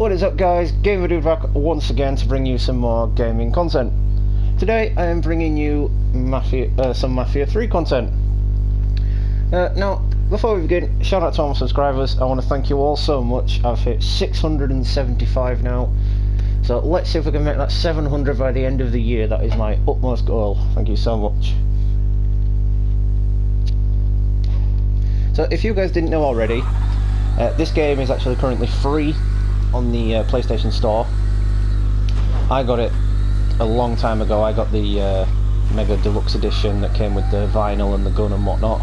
What is up, guys? Game Video back once again to bring you some more gaming content. Today I am bringing you some Mafia 3 content. Now, before we begin, shout out to all my subscribers. I want to thank you all so much. I've hit 675 now, so let's see if we can make that 700 by the end of the year. That is my utmost goal. Thank you so much. So if you guys didn't know already, this game is actually currently free on the PlayStation Store. I got it a long time ago. I got the Mega Deluxe Edition that came with the vinyl and the gun and whatnot.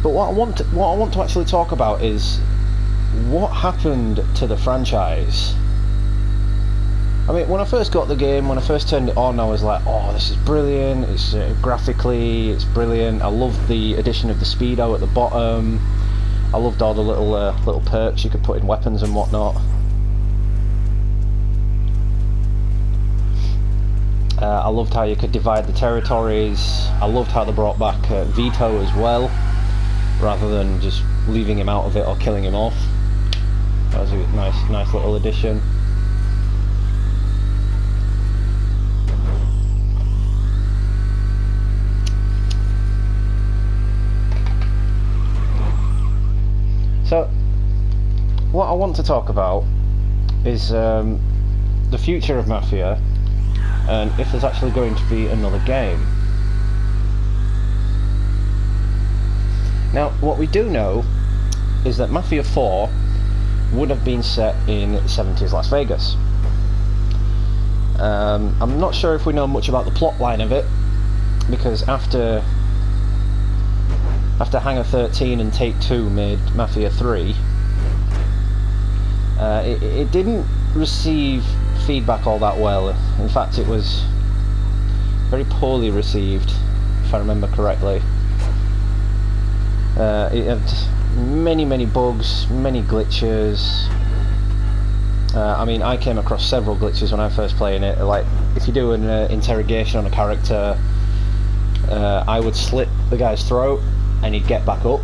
But what I want to actually talk about is what happened to the franchise. I mean, when I first got the game, when I first turned it on, I was like, oh, this is brilliant, it's graphically, it's brilliant. I loved the addition of the speedo at the bottom. I loved all the little perks you could put in weapons and whatnot. I loved how you could divide the territories. I loved how they brought back Vito as well, rather than just leaving him out of it or killing him off. That was a nice little addition. So, what I want to talk about is the future of Mafia, and if there's actually going to be another game. Now, what we do know is that Mafia 4 would have been set in 70s Las Vegas. I'm not sure if we know much about the plot line of it, because after Hangar 13 and Take-Two made Mafia 3, it didn't receive feedback all that well. In fact, it was very poorly received, if I remember correctly. It had many bugs, many glitches. I mean, I came across several glitches when I first playing it. Like, if you do an interrogation on a character, I would slit the guy's throat and he'd get back up.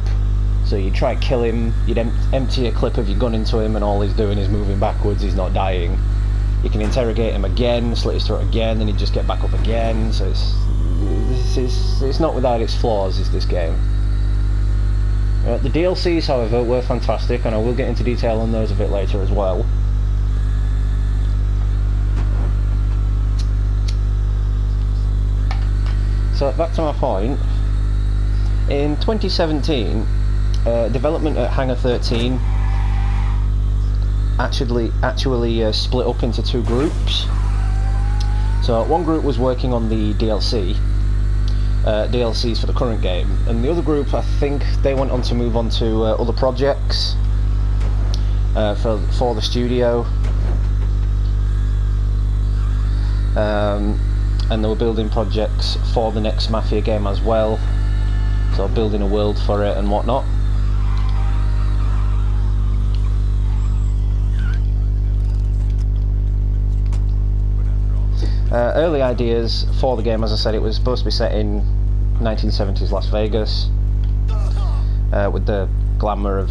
So you'd try to kill him, you'd empty a clip of your gun into him, and all he's doing is moving backwards, he's not dying. You can interrogate him again, slit his throat again, then he'd just get back up again. So it's not without its flaws, is this game. The DLCs, however, were fantastic, and I will get into detail on those a bit later as well. So back to my point. In 2017, development at Hangar 13 actually split up into two groups. So one group was working on the DLCs for the current game, and the other group, I think they went on to move on to other projects for the studio, and they were building projects for the next Mafia game as well. So building a world for it and whatnot. Early ideas for the game, as I said, it was supposed to be set in 1970s Las Vegas, with the glamour of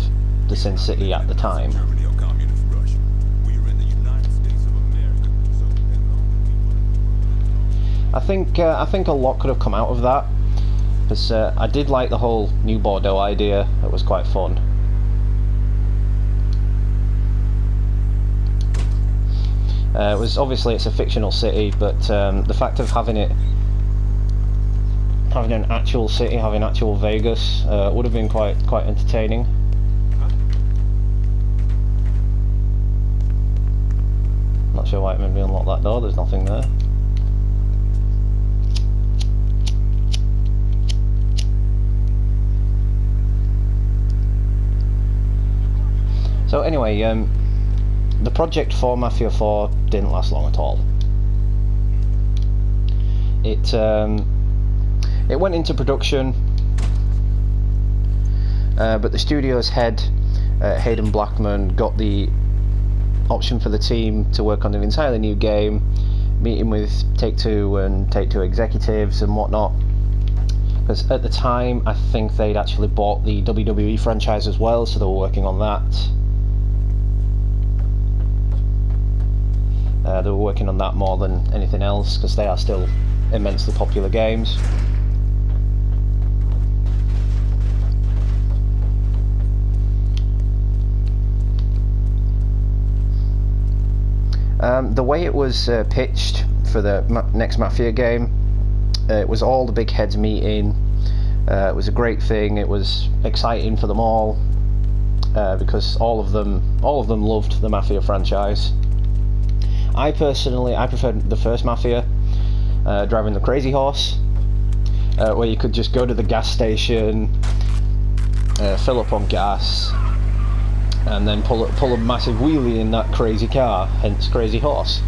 the Sin City at the time. I think a lot could have come out of that. Because I did like the whole New Bordeaux idea. It was quite fun. It was obviously, it's a fictional city, but the fact of having an actual city, having actual Vegas, would have been quite entertaining. Not sure why it made me unlock that door. There's nothing there. So anyway, the project for Mafia 4 didn't last long at all. It went into production, but the studio's head, Hayden Blackman, got the option for the team to work on an entirely new game, meeting with Take-Two and Take-Two executives and whatnot, because at the time I think they'd actually bought the WWE franchise as well, so they were working on that. They were working on that more than anything else, because they are still immensely popular games. The way it was pitched for the next Mafia game, it was all the big heads meeting. It was a great thing. It was exciting for them all, because all of them loved the Mafia franchise. I preferred the first Mafia, driving the Crazy Horse, where you could just go to the gas station, fill up on gas, and then pull a massive wheelie in that crazy car, hence Crazy Horse.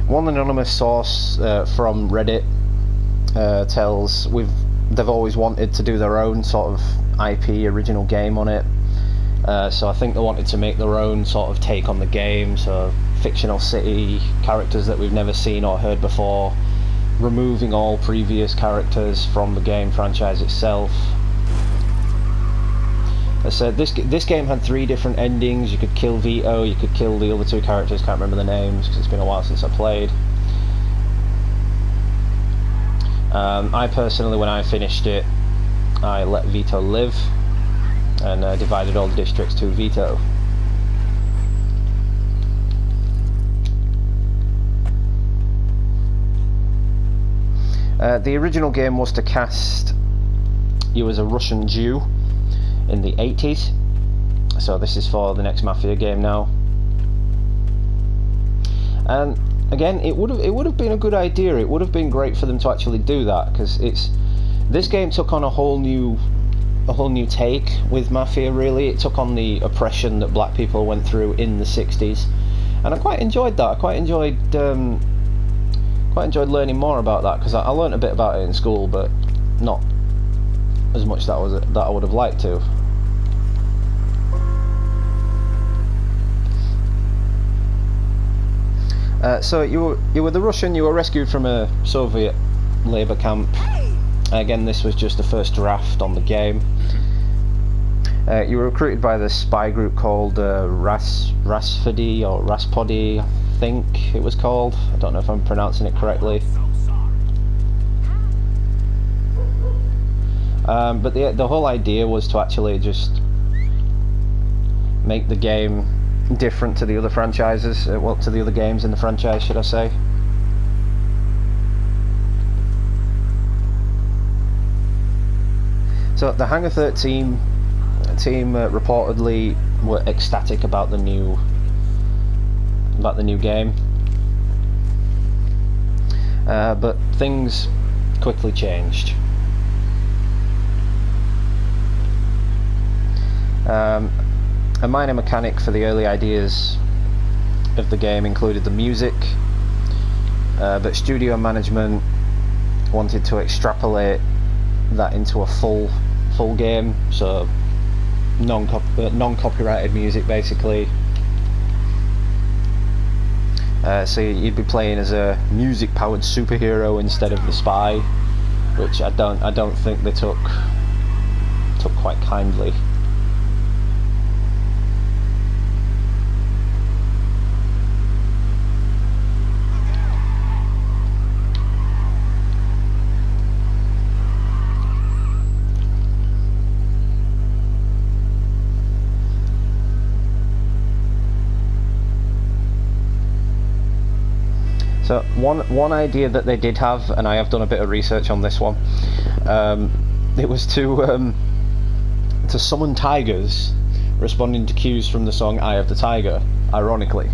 One anonymous source from Reddit tells they've always wanted to do their own sort of IP original game on it, so I think they wanted to make their own sort of take on the game, so fictional city, characters that we've never seen or heard before, removing all previous characters from the game franchise itself. So this game had 3 different endings. You could kill Vito, you could kill the other 2 characters, can't remember the names because it's been a while since I played. I personally, when I finished it, I let Vito live and divided all the districts to Vito. The original game was to cast you as a Russian Jew in the 80s, so this is for the next Mafia game now. And again, it would have been a good idea. It would have been great for them to actually do that, because this game took on a whole new take with Mafia. Really, it took on the oppression that black people went through in the 60s, and I quite enjoyed that. I quite enjoyed learning more about that, because I learned a bit about it in school, but not as much that I would have liked to. So you were the Russian. You were rescued from a Soviet labor camp. Again, this was just the first draft on the game. You were recruited by the spy group called Raspody or Raspody, I think it was called. I don't know if I'm pronouncing it correctly. But the whole idea was to actually just make the game different to the other franchises, well, to the other games in the franchise, should I say. So the Hangar 13 team reportedly were ecstatic about the new game, but things quickly changed. A minor mechanic for the early ideas of the game included the music, but studio management wanted to extrapolate that into a full game, so non-copyrighted music basically. So you'd be playing as a music-powered superhero instead of the spy, which I don't think they took quite kindly. So one idea that they did have, and I have done a bit of research on this one, it was to summon tigers, responding to cues from the song "Eye of the Tiger," ironically.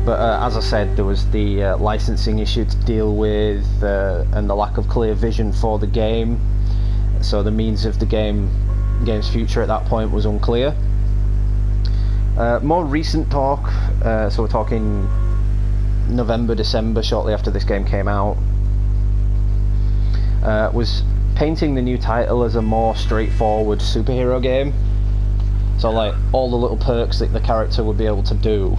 But as I said, there was the licensing issue to deal with, and the lack of clear vision for the game. So the means of the game's future at that point was unclear. More recent talk, so we're talking November, December, shortly after this game came out, was painting the new title as a more straightforward superhero game. So like all the little perks that the character would be able to do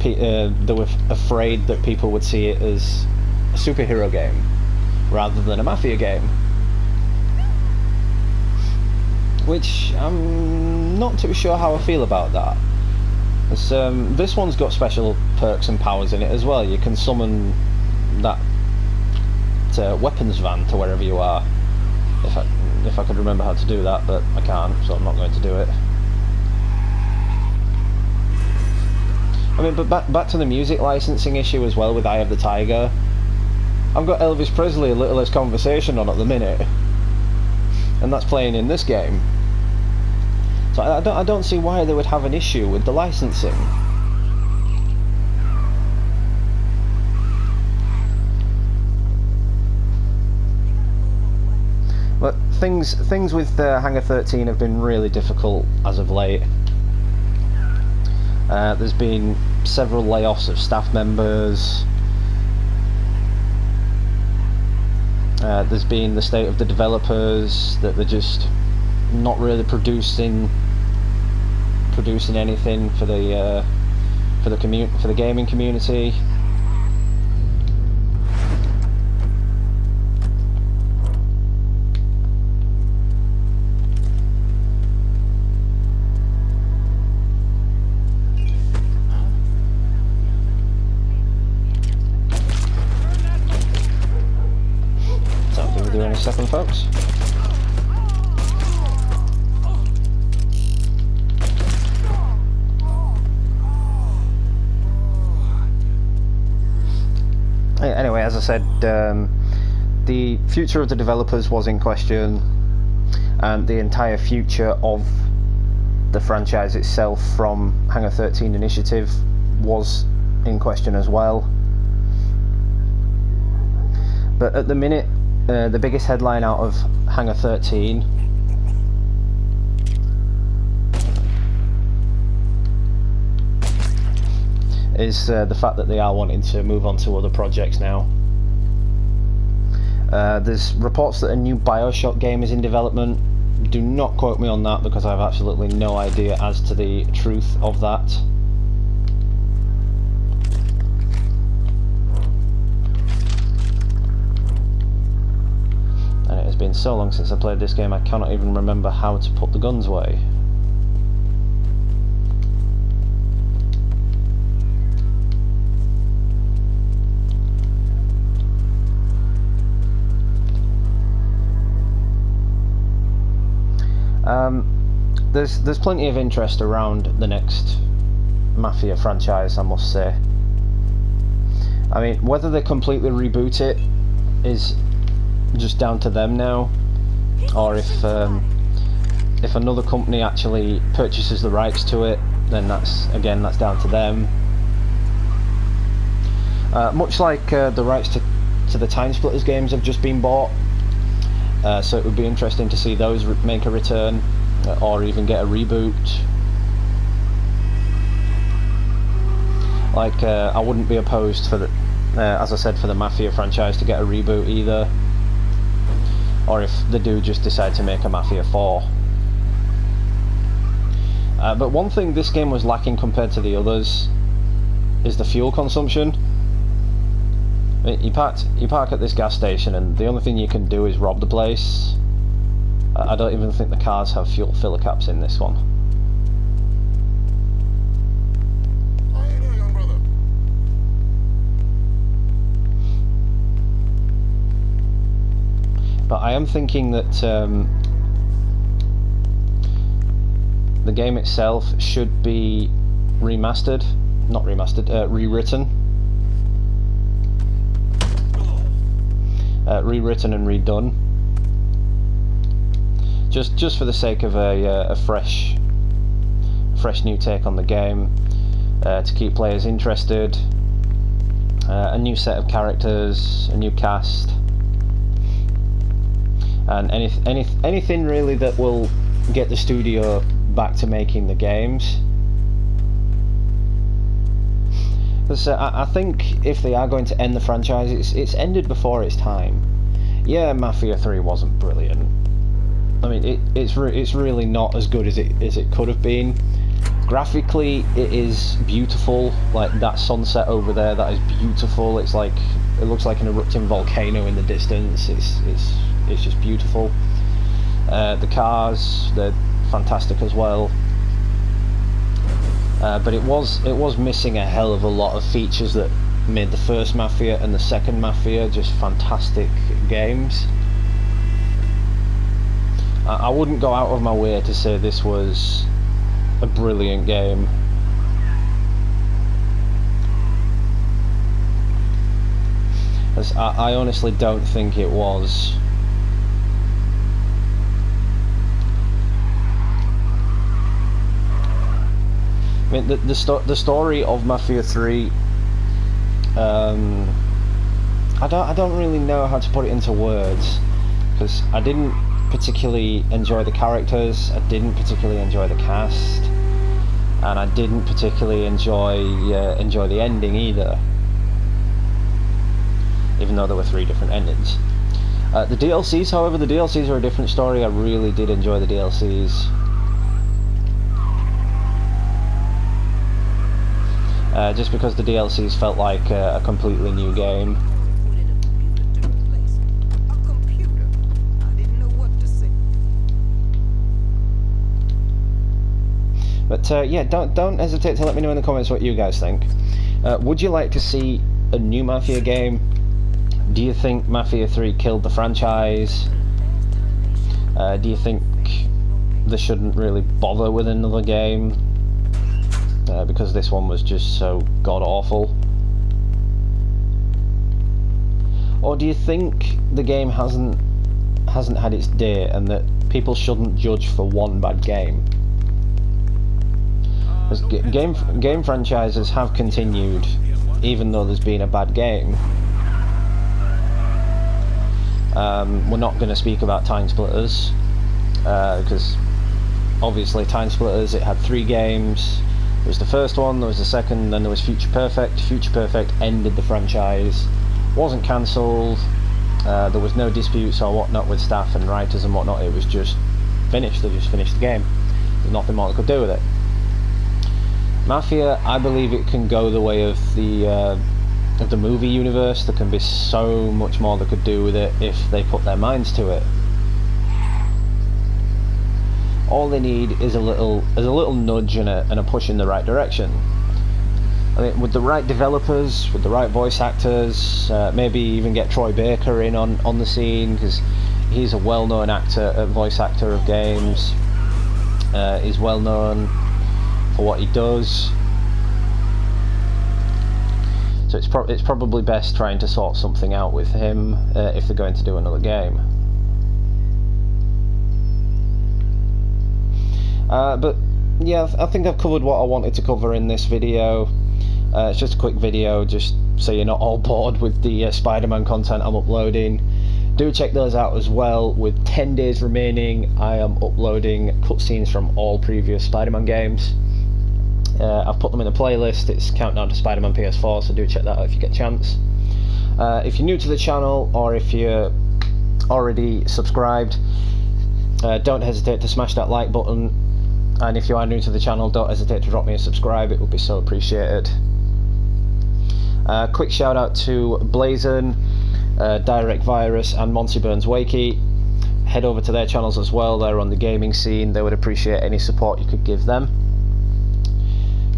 they were afraid that people would see it as a superhero game rather than a Mafia game. Which I'm not too sure how I feel about that. This one's got special perks and powers in it as well. You can summon that weapons van to wherever you are. If I could remember how to do that, but I can't, so I'm not going to do it. I mean, but back to the music licensing issue as well with Eye of the Tiger. I've got Elvis Presley, A Little Less Conversation on at the minute, and that's playing in this game. So I don't see why they would have an issue with the licensing. But things with Hangar 13 have been really difficult as of late. There's been several layoffs of staff members. There's been the state of the developers, that they're just not really producing anything for the gaming community. Something we'll do in a second, folks. Anyway, as I said, the future of the developers was in question, and the entire future of the franchise itself from Hangar 13 Initiative was in question as well. But at the minute, the biggest headline out of Hangar 13 is the fact that they are wanting to move on to other projects now. There's reports that a new BioShock game is in development. Do not quote me on that, because I have absolutely no idea as to the truth of that. And it has been so long since I played this game, I cannot even remember how to put the guns away. There's plenty of interest around the next Mafia franchise, I must say. I mean, whether they completely reboot it is just down to them now, or if another company actually purchases the rights to it, then that's down to them. Much like the rights to the Time Splitters games have just been bought, so it would be interesting to see those make a return, or even get a reboot. Like, I wouldn't be opposed for the, as I said, for the Mafia franchise to get a reboot either, or if they do just decide to make a Mafia 4. But one thing this game was lacking compared to the others is the fuel consumption. I mean, you park at this gas station, and the only thing you can do is rob the place. I don't even think the cars have fuel filler caps in this one. How you doing, young brother? But I am thinking that the game itself should be rewritten. Rewritten and redone, just for the sake of a fresh new take on the game, to keep players interested, a new set of characters, a new cast, and anything really that will get the studio back to making the games. Because I think if they are going to end the franchise, it's ended before its time. Yeah, Mafia 3 wasn't brilliant. I mean, it's really not as good as it could have been. Graphically, it is beautiful. Like that sunset over there, that is beautiful. It's like it looks like an erupting volcano in the distance. It's just beautiful. The cars, they're fantastic as well. But it was missing a hell of a lot of features that made the first Mafia and the second Mafia just fantastic games. I wouldn't go out of my way to say this was a brilliant game. As I honestly don't think it was. I mean, the story of Mafia 3, I don't really know how to put it into words, because I didn't particularly enjoy the characters, I didn't particularly enjoy the cast, and I didn't particularly enjoy the ending either, even though there were 3 different endings. The DLCs, however, the DLCs are a different story. I really did enjoy the DLCs. Just because the DLCs felt like a completely new game. But yeah, don't hesitate to let me know in the comments what you guys think. Would you like to see a new Mafia game? Do you think Mafia 3 killed the franchise? Do you think they shouldn't really bother with another game? Because this one was just so god-awful? Or do you think the game hasn't had its day and that people shouldn't judge for one bad game? Because game franchises have continued even though there's been a bad game. We're not going to speak about Time Splitters because obviously Time Splitters, it had 3 games. There was the first one, there was the second, then there was Future Perfect. Future Perfect ended the franchise, wasn't cancelled, there was no disputes or whatnot with staff and writers and whatnot. It was just finished. They just finished the game. There's nothing more they could do with it. Mafia, I believe it can go the way of the movie universe. There can be so much more they could do with it if they put their minds to it. All they need is a little nudge and a push in the right direction. I mean, with the right developers, with the right voice actors, maybe even get Troy Baker in on the scene, because he's a well-known voice actor of games. He's well known for what he does. So it's probably best trying to sort something out with him if they're going to do another game. But yeah, I think I've covered what I wanted to cover in this video. It's just a quick video, just so you're not all bored with the Spider-Man content I'm uploading. Do check those out as well. With 10 days remaining, I am uploading cutscenes from all previous Spider-Man games. I've put them in a playlist. It's Countdown to Spider-Man PS4, so do check that out if you get a chance. If you're new to the channel, or if you're already subscribed, don't hesitate to smash that like button. And if you are new to the channel, don't hesitate to drop me a subscribe, it would be so appreciated. Quick shout out to Blazon, Direct Virus and Monty Burns Wakey. Head over to their channels as well, they're on the gaming scene. They would appreciate any support you could give them.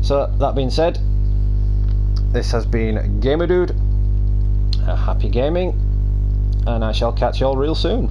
So that being said, this has been Gamer Dude, happy gaming, and I shall catch you all real soon.